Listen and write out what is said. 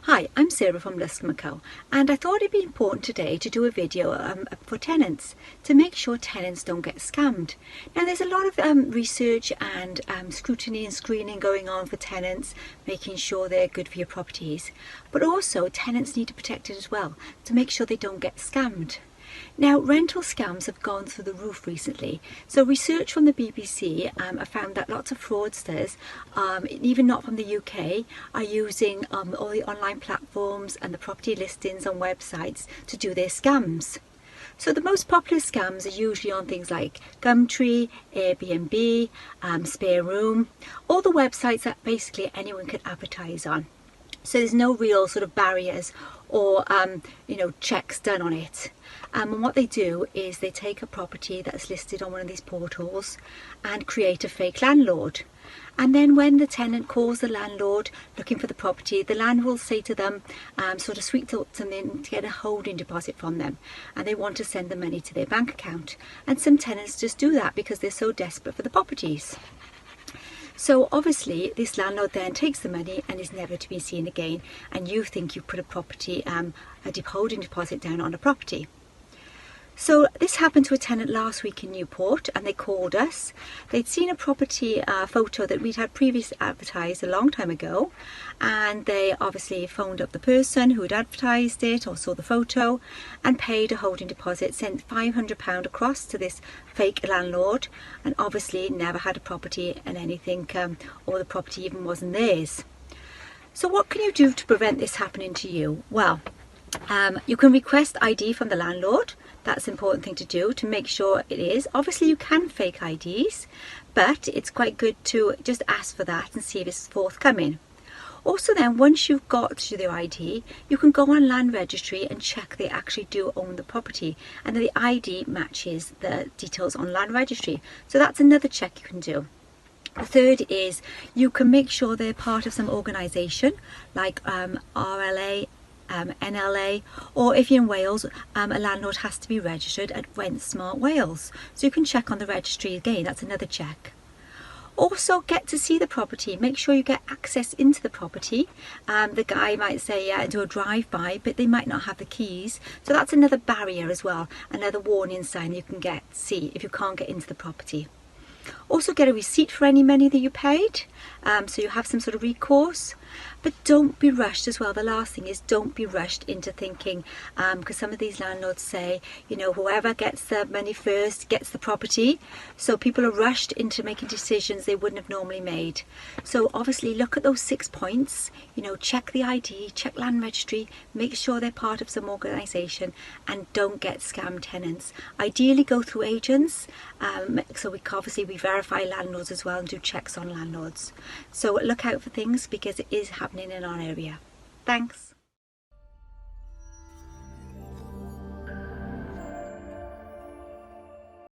Hi, I'm Sarah from Luscombe and I thought it'd be important today to do a video for tenants to make sure tenants don't get scammed. Now there's a lot of research and scrutiny and screening going on for tenants, making sure they're good for your properties, but also tenants need to protect it as well to make sure they don't get scammed. Now, rental scams have gone through the roof recently. So research from the BBC have found that lots of fraudsters, even not from the UK, are using all the online platforms and the property listings on websites to do their scams. So the most popular scams are usually on things like Gumtree, Airbnb, Spare Room, all the websites that basically anyone can advertise on. So there's no real sort of barriers or checks done on it. And what they do is they take a property that's listed on one of these portals and create a fake landlord. And then when the tenant calls the landlord looking for the property, the landlord will say to them, sort of sweet talk them to get a holding deposit from them, and they want to send the money to their bank account. And some tenants just do that because they're so desperate for the properties. So obviously this landlord then takes the money and is never to be seen again, and you think you put a property, a holding deposit down on a property. So this happened to a tenant last week in Newport, and they called us. They'd seen a property photo that we'd had previously advertised a long time ago, and they obviously phoned up the person who had advertised it or saw the photo and paid a holding deposit, sent £500 across to this fake landlord, and obviously never had a property and anything, or the property even wasn't theirs. So what can you do to prevent this happening to you? Well, you can request ID from the landlord. That's an important thing to do to make sure it is. Obviously you can fake IDs, but it's quite good to just ask for that and see if it's forthcoming. Also then, once you've got to the ID, you can go on land registry and check they actually do own the property and that the ID matches the details on land registry. So that's another check you can do. The third is you can make sure they're part of some organisation like RLA, NLA, or if you're in Wales, a landlord has to be registered at Rent Smart Wales, so you can check on the registry again. That's another check. Also get to see the property, make sure you get access into the property. The guy might say do a drive-by, but they might not have the keys, so that's another barrier as well, another warning sign you can see if you can't get into the property. Also get a receipt for any money that you paid, so you have some sort of recourse. But don't be rushed as well. The last thing is don't be rushed into thinking, because some of these landlords say, whoever gets the money first gets the property. So people are rushed into making decisions they wouldn't have normally made. So obviously look at those 6 points, check the ID, check land registry, make sure they're part of some organisation, and don't get scam tenants. Ideally go through agents, so we verify landlords as well and do checks on landlords. So look out for things because it is happening in our area. Thanks.